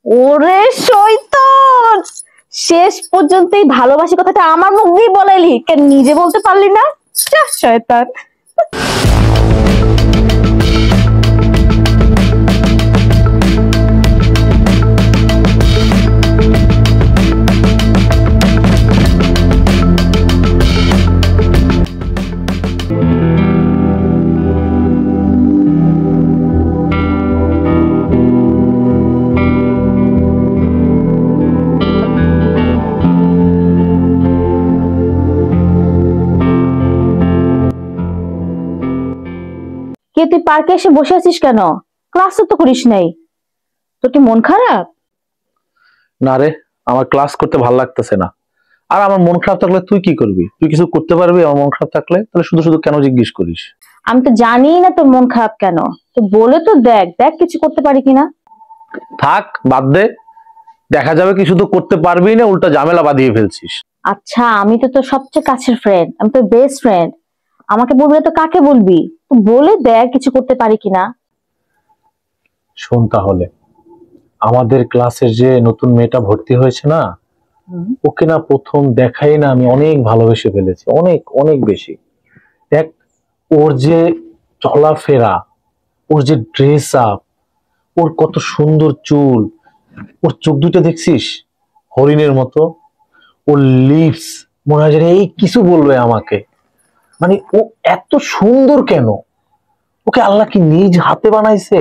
ওরে শয়তান, শেষ পর্যন্ত এই ভালোবাসি কথাটা আমার মুখ দিয়ে বলাইলি, কেন নিজে বলতে পারলি না? যা শয়তান। কে তুই পার্কে এসে বসে আছিস কেন? ক্লাস তো করিস নাই, তোর কি মন খারাপ? না রে, আমার ক্লাস করতে ভালো লাগতেছে না। আর আমার মন খারাপ থাকলে তুই কি করবি? তুই কিছু করতে পারবি আমার মন খারাপ থাকলে? তাহলে শুধু শুধু কেন জিজ্ঞেস করিস? আমি তো জানি না তোর মন খারাপ কেন, তো বলে তো দেখ দেখ কিছু করতে পারি কিনা। থাক, বাদ দে। দেখা যাবে কি শুধু করতে পারবি না, উল্টা ঝামেলা বাঁধিয়ে ফেলছিস। আচ্ছা, আমি তো তোর সবচেয়ে কাছের ফ্রেন্ড, আমি তোর বেস্ট ফ্রেন্ড, আমাকে বলবি না তো কাকে বলবি? তুই বলে দেখ কিছু করতে পারি কিনা। শোন তাহলে, আমাদের ক্লাসের যে নতুন মেয়েটা ভর্তি হয়েছে না, ওকে না প্রথম দেখাই না আমি অনেক ভালোবেসে ফেলেছি, অনেক অনেক বেশি। দেখ, ওর যে চলাফেরা, ওর যে ড্রেস আপ, ওর কত সুন্দর চুল, ওর চোখ দুটো দেখছিস হরিণের মতো, ওর লিপস মনে হয় যেন এই কিছু বলবে আমাকে। মানে ও এত সুন্দর কেন? ওকে আল্লাহ কি নিজ হাতে বানাইছে?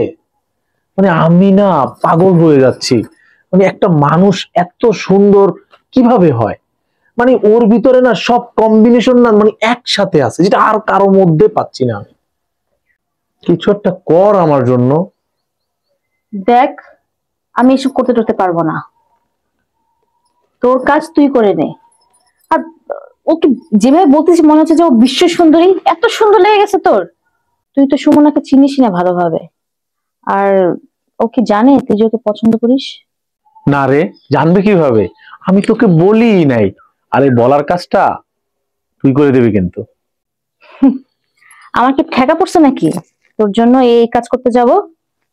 মানে আমি না পাগল হয়ে যাচ্ছি। মানে একটা মানুষ এত সুন্দর কিভাবে হয়? মানে ওর ভিতরে না সব কম্বিনেশন না মানে একসাথে আছে, যেটা আর কারোর মধ্যে পাচ্ছি না আমি। কিছু একটা কর আমার জন্য। দেখ, আমি এসব করতে টরতে পারবো না, তোর কাজ তুই করে নে। আর ওকে যেভাবে বলতেছিস মনে হচ্ছে যে ও বিশ্ব সুন্দরী, এত সুন্দর লেগে গেছে তোর। তুই তো সুমনাকে চিনিস না ভালোভাবে, আর ও কি জানে তুই যে ওকে পছন্দ করিস? না রে, জানবে কিভাবে? আমি তোকে বলি নাই। আরে বলার কাজটা তুই করে দিবি কিন্তু। আমার কি ঠেকা পড়ছে নাকি তোর জন্য এই কাজ করতে যাব?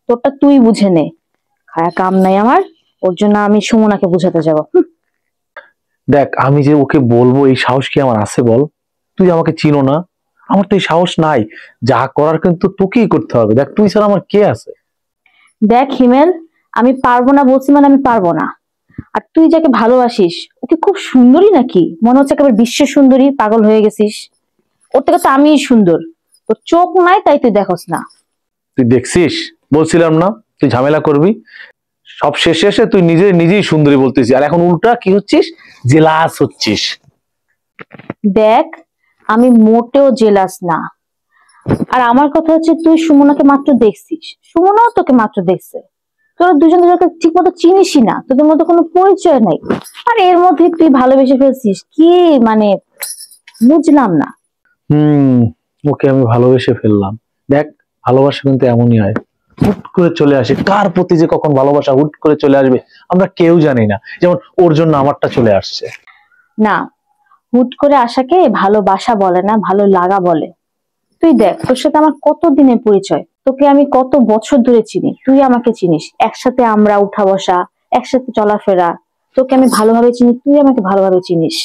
তোরটা তুই বুঝে নে, খায়া কাম নাই আমার, ওর জন্য আমি সুমনাকে বুঝাতে যাব? দেখ, আমি যে ওকে বলবো এই সাহস কি আমার আছে বল? তুই আমাকে চিনো না, আমার তো এই সাহস নাই। যা করার কিন্তু তোকেই করতে হবে। দেখ, তুই ছাড়া আমার কে আছে? দেখ হিমেল, আমি পারবো না বলছি মানে আমি পারবো না। আর তুই যাকে ভালোবাসিস ওকে খুব সুন্দরী নাকি? মনে হচ্ছে একেবারে বিশ্ব সুন্দরী, পাগল হয়ে গেছিস। ওর থেকে তো আমিই সুন্দর, তোর চোখ নাই তাই তুই দেখোস না। তুই দেখছিস, বলছিলাম না তুই ঝামেলা করবি। সব শেষে এসে তুই নিজেই সুন্দরী বলতেছিস, আর এখন উল্টা কি হচ্ছিস? জেলাস হচ্ছিস। দেখ, আমি মোটেও জেলাস না। আর আমার কথা হচ্ছে, তুই সুমনাকে মাত্র দেখছিস, সুমনাও তোকে মাত্র দেখছে, তোরা দুজন দুজনকে ঠিক মতো চিনিসই না, তোদের মধ্যে কোনো পরিচয় নাই। আর এর মধ্যে তুই ভালোবেসে ফেলছিস কি মানে, বুঝলাম না। ওকে আমি ভালোবেসে ফেললাম। দেখ, ভালোবাসা কিন্তু এমনই হয়, হুট করে চলে আসে। কার প্রতি যে কখন ভালোবাসা হুট করে চলে আসবে আমরা কেউ জানি না। যেমন ওর জন্য আমারটা চলে আসছে। না, হুট করে আশাকে ভালোবাসা বলে না, ভালো লাগা বলে। তুই দেখ, তোর সাথে আমার কত দিনের পরিচয়, তোকে আমি কত বছর ধরে চিনি, তুই আমাকে চিনিস, একসাথে আমরা উঠা বসা, একসাথে চলাফেরা, তোকে আমি ভালোভাবে চিনি, তুই আমাকে ভালোভাবে চিনিস।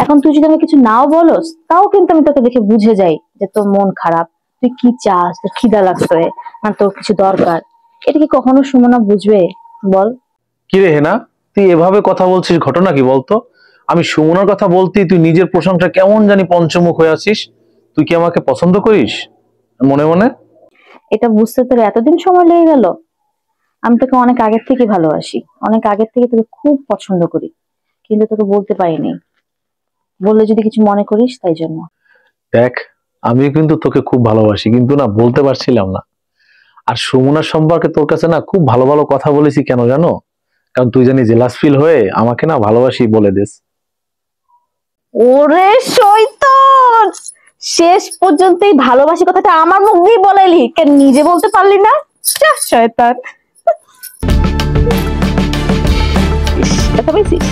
এখন তুই যদি আমাকে কিছু নাও বলস, তাও কিন্তু আমি তোকে দেখে বুঝে যাই যে তোর মন খারাপ, তুই কি চাস, তোর খিদা লাগছে না তোর কিছু দরকার। এটা কি কখনো সুমনা বুঝবে বল? কি রে হেনা, তুই এভাবে কথা বলছিস, ঘটনা কি বলতো? আমি সুমনার কথা বলতেই তুই নিজের প্রশংসা কেমন জানি পঞ্চমুখ হয়ে আছিস। তুই কি আমাকে পছন্দ করিস মনে মনে? এটা বুঝতে তোর এতদিন সময় লেগে গেল? আমি তোকে অনেক আগের থেকে ভালোবাসি, অনেক আগের থেকে তোকে খুব পছন্দ করি, কিন্তু তোকে বলতে পারিনি, বললে যদি কিছু মনে করিস তাই জন্য। দেখ, আমি কিন্তু তোকে খুব ভালোবাসি, কিন্তু না বলতে পারছিলাম না। আর সুমনার সম্পর্কে তোর কাছে না খুব ভালো ভালো কথা বলেছি, কেন জানো? কারণ তুই জানি জেলাস ফিল হয়ে আমাকে না ভালোবাসি বলে দিস। ওরে শয়তান, শেষ পর্যন্ত এই ভালোবাসি কথাটা আমার মুখ দিয়ে বলাইলি, কেন নিজে বলতে পারলি না? যা শয়তান। ইস, ব্যথা পেয়েছিস?